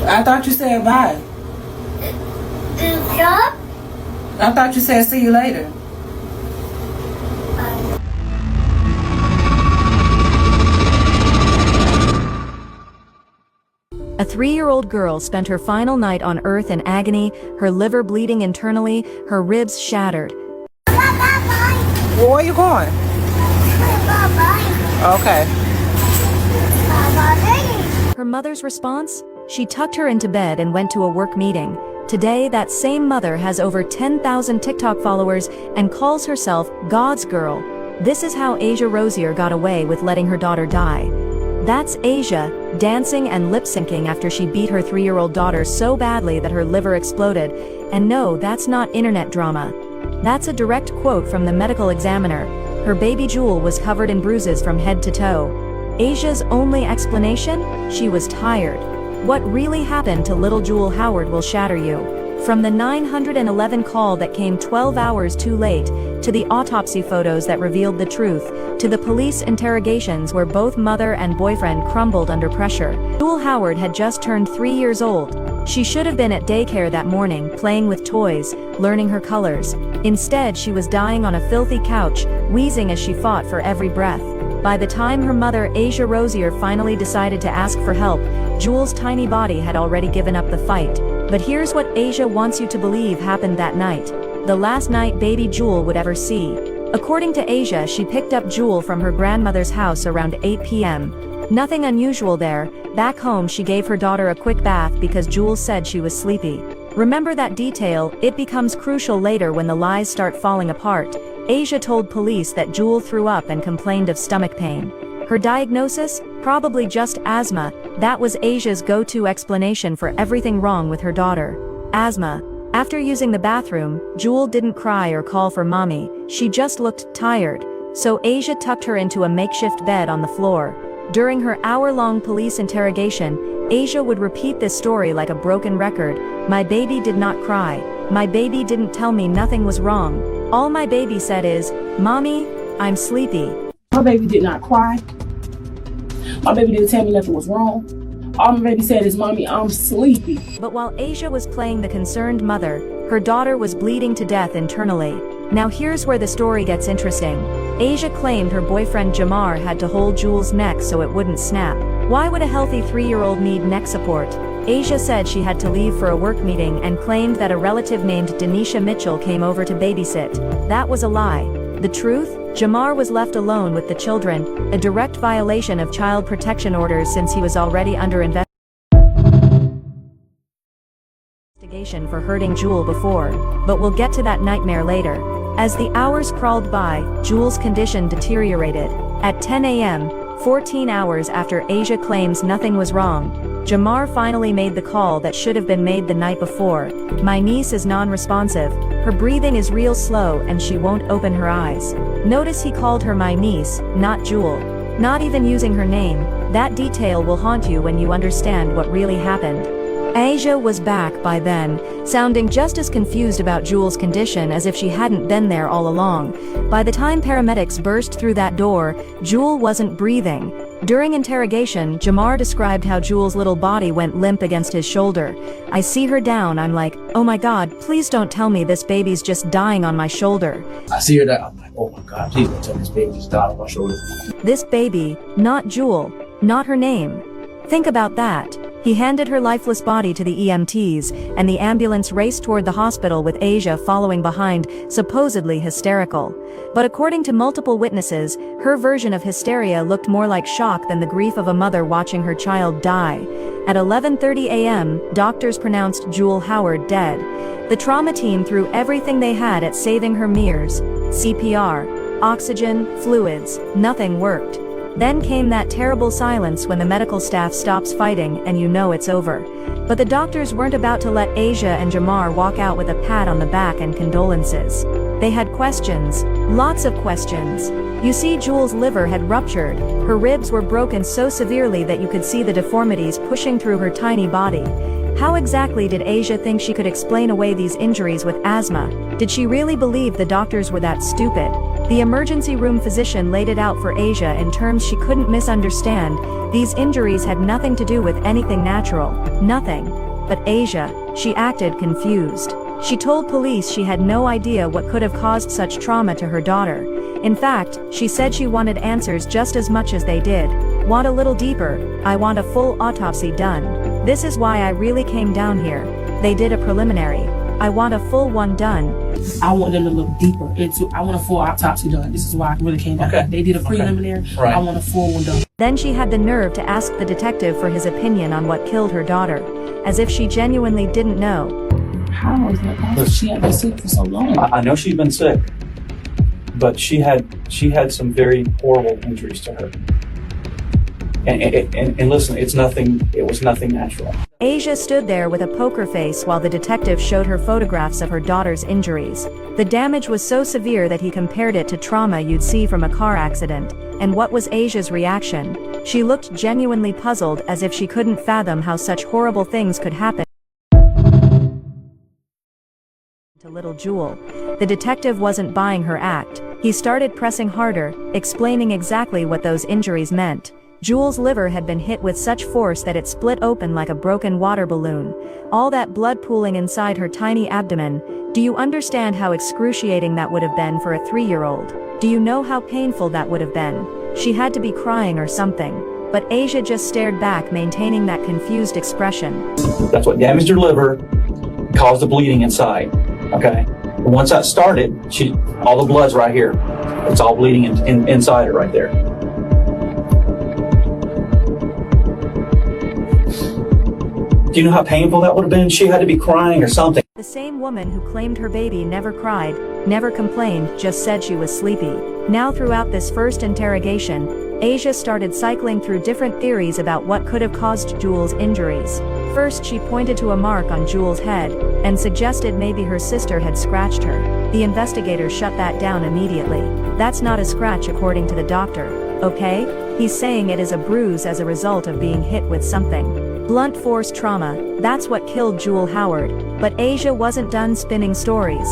I thought you said bye. Shop? I thought you said see you later. A 3-year-old girl spent her final night on Earth in agony, her liver bleeding internally, her ribs shattered. Bye-bye. Well, where you going? Bye-bye. Okay. Bye-bye. Her mother's response? She tucked her into bed and went to a work meeting. Today, that same mother has over 10,000 TikTok followers and calls herself God's Girl. This is how Asia Rosier got away with letting her daughter die. That's Asia, dancing and lip-syncing after she beat her 3-year-old daughter so badly that her liver exploded. And no, that's not internet drama. That's a direct quote from the medical examiner. Her baby Jewel was covered in bruises from head to toe. Asia's only explanation? She was tired. What really happened to little Jewel Howard will shatter you. From the 911 call that came 12 hours too late, to the autopsy photos that revealed the truth, to the police interrogations where both mother and boyfriend crumbled under pressure. Jewel Howard had just turned 3 years old. She should have been at daycare that morning, playing with toys, learning her colors. Instead, she was dying on a filthy couch, wheezing as she fought for every breath. By the time her mother, Asia Rosier, finally decided to ask for help, Jewel's tiny body had already given up the fight. But here's what Asia wants you to believe happened that night. The last night baby Jewel would ever see. According to Asia, she picked up Jewel from her grandmother's house around 8 p.m. Nothing unusual there. Back home she gave her daughter a quick bath because Jewel said she was sleepy. Remember that detail, it becomes crucial later when the lies start falling apart. Asia told police that Jewel threw up and complained of stomach pain. Her diagnosis? Probably just asthma. That was Asia's go-to explanation for everything wrong with her daughter. Asthma. After using the bathroom, Jewel didn't cry or call for mommy, she just looked tired. So Asia tucked her into a makeshift bed on the floor. During her hour-long police interrogation, Asia would repeat this story like a broken record. My baby did not cry. My baby didn't tell me nothing was wrong. All my baby said is, Mommy, I'm sleepy. My baby did not cry. My baby didn't tell me nothing was wrong. All my baby said is, Mommy, I'm sleepy. But while Asia was playing the concerned mother, her daughter was bleeding to death internally. Now here's where the story gets interesting. Asia claimed her boyfriend Jamar had to hold Jewel's neck so it wouldn't snap. Why would a healthy 3-year-old need neck support? Asia said she had to leave for a work meeting and claimed that a relative named Denisha Mitchell came over to babysit. That was a lie. The truth? Jamar was left alone with the children, a direct violation of child protection orders since he was already under investigation for hurting Jewel before. But we'll get to that nightmare later. As the hours crawled by, Jewel's condition deteriorated. At 10 a.m., 14 hours after Asia claims nothing was wrong, Jamar finally made the call that should have been made the night before. My niece is non-responsive. Her breathing is real slow and she won't open her eyes. Notice he called her my niece, not Jewel. Not even using her name. That detail will haunt you when you understand what really happened. Asia was back by then, sounding just as confused about Jewel's condition as if she hadn't been there all along. By the time paramedics burst through that door, Jewel wasn't breathing. During interrogation, Jamar described how Jewel's little body went limp against his shoulder. I see her down, I'm like, oh my God, please don't tell me this baby's just dying on my shoulder. I see her down, I'm like, oh my God, please don't tell me this baby just died on my shoulder. This baby, not Jewel, not her name. Think about that. He handed her lifeless body to the EMTs, and the ambulance raced toward the hospital with Asia following behind, supposedly hysterical. But according to multiple witnesses, her version of hysteria looked more like shock than the grief of a mother watching her child die. At 11:30 a.m., doctors pronounced Jewel Howard dead. The trauma team threw everything they had at saving her mirrors. CPR, oxygen, fluids, nothing worked. Then came that terrible silence when the medical staff stops fighting and you know it's over. But the doctors weren't about to let Asia and Jamar walk out with a pat on the back and condolences. They had questions. Lots of questions. You see, Jewel's liver had ruptured. Her ribs were broken so severely that you could see the deformities pushing through her tiny body. How exactly did Asia think she could explain away these injuries with asthma? Did she really believe the doctors were that stupid? The emergency room physician laid it out for Asia in terms she couldn't misunderstand. These injuries had nothing to do with anything natural, nothing. But Asia, she acted confused. She told police she had no idea what could have caused such trauma to her daughter. In fact, she said she wanted answers just as much as they did. Want a little deeper? I want a full autopsy done. This is why I really came down here. They did a preliminary. I want a full one done. I want them to look deeper into. I want a full autopsy done. This is why I really came down. Okay. They did a preliminary. Okay. Right. I want a full one done. Then she had the nerve to ask the detective for his opinion on what killed her daughter, as if she genuinely didn't know. How is that possible? She had been sick for so long. I know she's been sick, but she had some very horrible injuries to her. And listen, it was nothing natural. Asia stood there with a poker face while the detective showed her photographs of her daughter's injuries. The damage was so severe that he compared it to trauma you'd see from a car accident. And what was Asia's reaction? She looked genuinely puzzled, as if she couldn't fathom how such horrible things could happen to little Jewel. The detective wasn't buying her act. He started pressing harder, explaining exactly what those injuries meant. Jewel's liver had been hit with such force that it split open like a broken water balloon. All that blood pooling inside her tiny abdomen. Do you understand how excruciating that would have been for a 3-year-old? Do you know how painful that would have been? She had to be crying or something. But Asia just stared back, maintaining that confused expression. That's what damaged her liver, caused the bleeding inside. Okay? And once that started, all the blood's right here. It's all bleeding inside her right there. Do you know how painful that would have been? She had to be crying or something. The same woman who claimed her baby never cried, never complained, just said she was sleepy. Now throughout this first interrogation, Asia started cycling through different theories about what could have caused Jewel's injuries. First, she pointed to a mark on Jewel's head, and suggested maybe her sister had scratched her. The investigators shut that down immediately. That's not a scratch according to the doctor, okay? He's saying it is a bruise as a result of being hit with something. Blunt force trauma, that's what killed Jewel Howard. But Asia wasn't done spinning stories.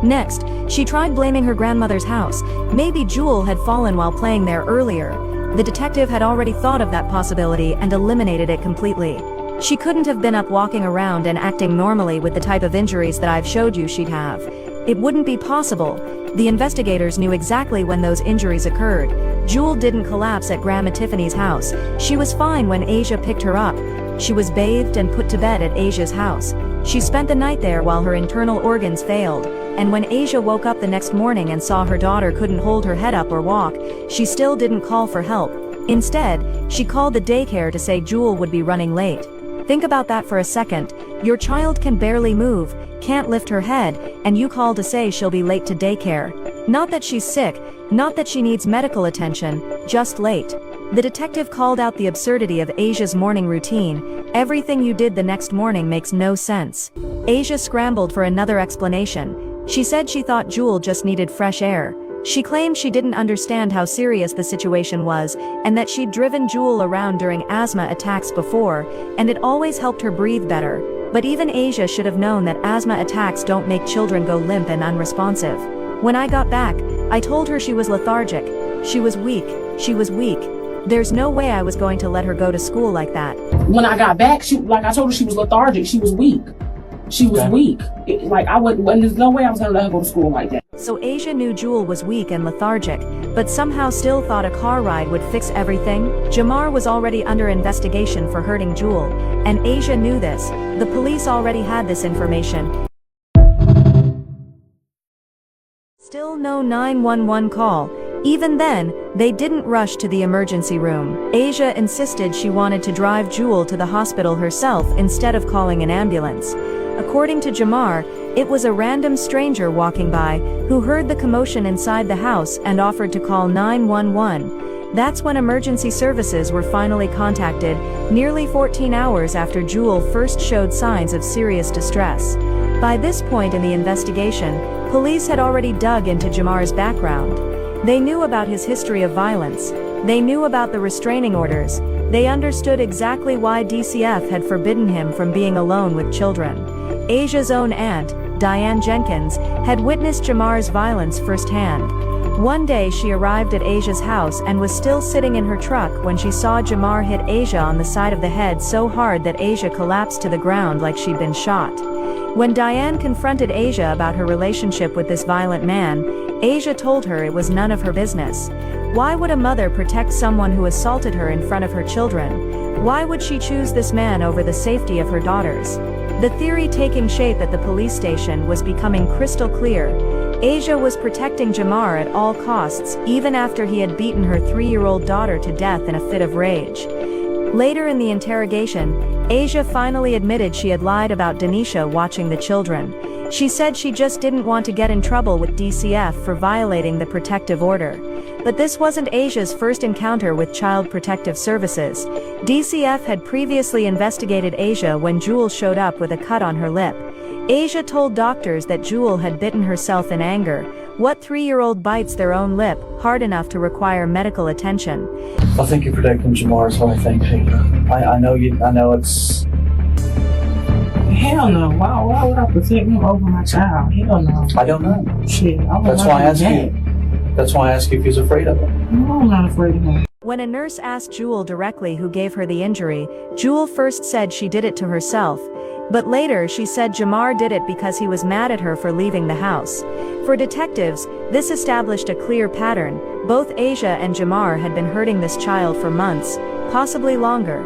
Next, she tried blaming her grandmother's house. Maybe Jewel had fallen while playing there earlier. The detective had already thought of that possibility and eliminated it completely. She couldn't have been up walking around and acting normally with the type of injuries that I've showed you she'd have. It wouldn't be possible. The investigators knew exactly when those injuries occurred. Jewel didn't collapse at Grandma Tiffany's house. She was fine when Asia picked her up. She was bathed and put to bed at Asia's house. She spent the night there while her internal organs failed, and when Asia woke up the next morning and saw her daughter couldn't hold her head up or walk, she still didn't call for help. Instead, she called the daycare to say Jewel would be running late. Think about that for a second. Your child can barely move, can't lift her head, and you call to say she'll be late to daycare. Not that she's sick, not that she needs medical attention, just late. The detective called out the absurdity of Asia's morning routine. Everything you did the next morning makes no sense. Asia scrambled for another explanation. She said she thought Jewel just needed fresh air. She claimed she didn't understand how serious the situation was, and that she'd driven Jewel around during asthma attacks before, and it always helped her breathe better. But even Asia should have known that asthma attacks don't make children go limp and unresponsive. When I got back, I told her she was lethargic. She was weak. She was weak. There's no way I was going to let her go to school like that. When I got back, like I told her, she was lethargic. She was weak. She was weak. There's no way I was going to let her go to school like that. So Asia knew Jewel was weak and lethargic, but somehow still thought a car ride would fix everything. Jamar was already under investigation for hurting Jewel, and Asia knew this. The police already had this information. Still no 911 call. Even then, they didn't rush to the emergency room. Asia insisted she wanted to drive Jewel to the hospital herself instead of calling an ambulance. According to Jamar, it was a random stranger walking by who heard the commotion inside the house and offered to call 911. That's when emergency services were finally contacted, nearly 14 hours after Jewel first showed signs of serious distress. By this point in the investigation, police had already dug into Jamar's background. They knew about his history of violence. They knew about the restraining orders. They understood exactly why DCF had forbidden him from being alone with children. Asia's own aunt, Diane Jenkins, had witnessed Jamar's violence firsthand. One day she arrived at Asia's house and was still sitting in her truck when she saw Jamar hit Asia on the side of the head so hard that Asia collapsed to the ground like she'd been shot. When Diane confronted Asia about her relationship with this violent man, Asia told her it was none of her business. Why would a mother protect someone who assaulted her in front of her children? Why would she choose this man over the safety of her daughters? The theory taking shape at the police station was becoming crystal clear. Asia was protecting Jamar at all costs, even after he had beaten her 3-year-old daughter to death in a fit of rage. Later in the interrogation, Asia finally admitted she had lied about Denisha watching the children. She said she just didn't want to get in trouble with DCF for violating the protective order. But this wasn't Asia's first encounter with Child Protective Services. DCF had previously investigated Asia when Jewel showed up with a cut on her lip. Asia told doctors that Jewel had bitten herself in anger. What 3-year-old bites their own lip hard enough to require medical attention? I think you're protecting Jamar, is what I think. I know it's... Hell no. Why would I protect him over my child? Hell no. I don't know. Shit. That's why I asked you. That's why I asked you if he was afraid of him. No, I'm not afraid of him. When a nurse asked Jewel directly who gave her the injury, Jewel first said she did it to herself. But later she said Jamar did it because he was mad at her for leaving the house. For detectives, this established a clear pattern. Both Asia and Jamar had been hurting this child for months, possibly longer.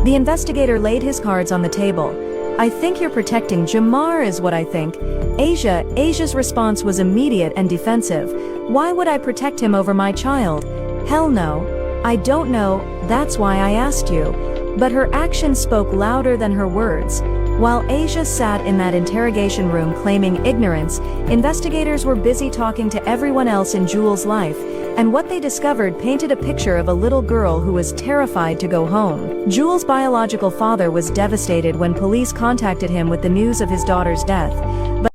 The investigator laid his cards on the table. I think you're protecting Jamar is what I think. Asia's response was immediate and defensive. Why would I protect him over my child? Hell no. I don't know, that's why I asked you. But her actions spoke louder than her words. While Asia sat in that interrogation room claiming ignorance, investigators were busy talking to everyone else in Jewel's life, and what they discovered painted a picture of a little girl who was terrified to go home. Jewel's biological father was devastated when police contacted him with the news of his daughter's death. But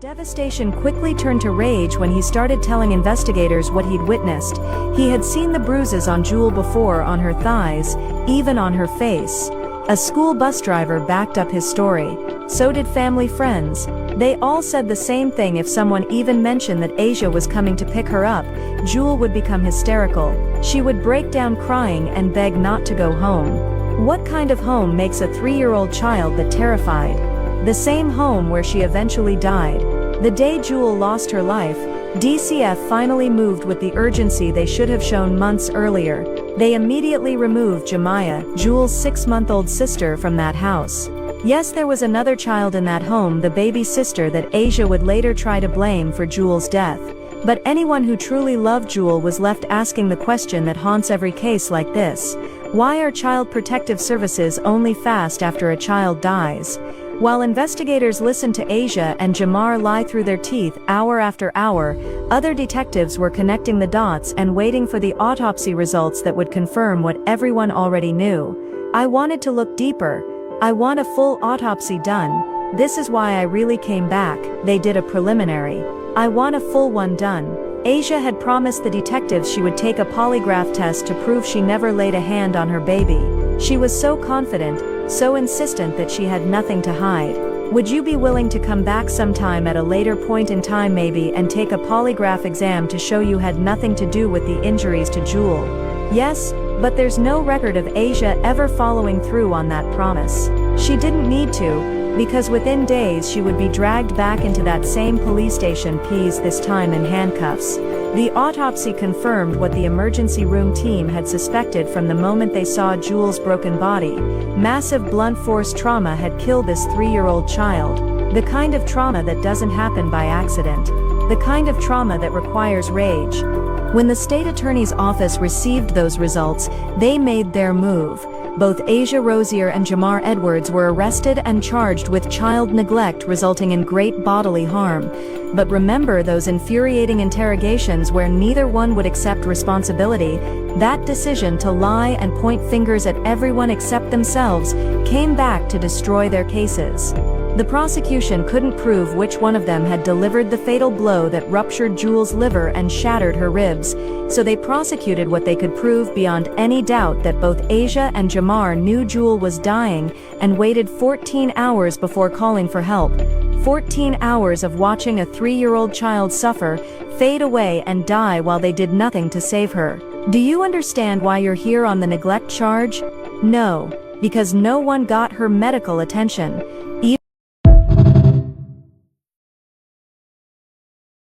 devastation quickly turned to rage when he started telling investigators what he'd witnessed. He had seen the bruises on Jewel before on her thighs, even on her face. A school bus driver backed up his story. So did family friends. They all said the same thing. If someone even mentioned that Asia was coming to pick her up, Jewel would become hysterical. She would break down crying and beg not to go home. What kind of home makes a 3-year-old child that terrified? The same home where she eventually died. The day Jewel lost her life, DCF finally moved with the urgency they should have shown months earlier. They immediately removed Jemiah, Jewel's 6-month-old sister, from that house. Yes, there was another child in that home, the baby sister that Asia would later try to blame for Jewel's death. But anyone who truly loved Jewel was left asking the question that haunts every case like this. Why are Child Protective Services only fast after a child dies? While investigators listened to Asia and Jamar lie through their teeth hour after hour, other detectives were connecting the dots and waiting for the autopsy results that would confirm what everyone already knew. I wanted to look deeper. I want a full autopsy done. This is why I really came back. They did a preliminary. I want a full one done. Asia had promised the detectives she would take a polygraph test to prove she never laid a hand on her baby. She was so confident, so insistent that she had nothing to hide. Would you be willing to come back sometime at a later point in time maybe and take a polygraph exam to show you had nothing to do with the injuries to Jewel? Yes, but there's no record of Asia ever following through on that promise. She didn't need to, because within days she would be dragged back into that same police station, this time in handcuffs. The autopsy confirmed what the emergency room team had suspected from the moment they saw Jewel's broken body. Massive blunt force trauma had killed this 3-year-old child. The kind of trauma that doesn't happen by accident. The kind of trauma that requires rage. When the state attorney's office received those results, they made their move. Both Asia Rosier and Jamar Edwards were arrested and charged with child neglect resulting in great bodily harm. But remember those infuriating interrogations where neither one would accept responsibility? That decision to lie and point fingers at everyone except themselves came back to destroy their cases. The prosecution couldn't prove which one of them had delivered the fatal blow that ruptured Jewel's liver and shattered her ribs, so they prosecuted what they could prove beyond any doubt, that both Asia and Jamar knew Jewel was dying and waited 14 hours before calling for help. 14 hours of watching a 3-year-old child suffer, fade away and die while they did nothing to save her. Do you understand why you're here on the neglect charge? No, because no one got her medical attention.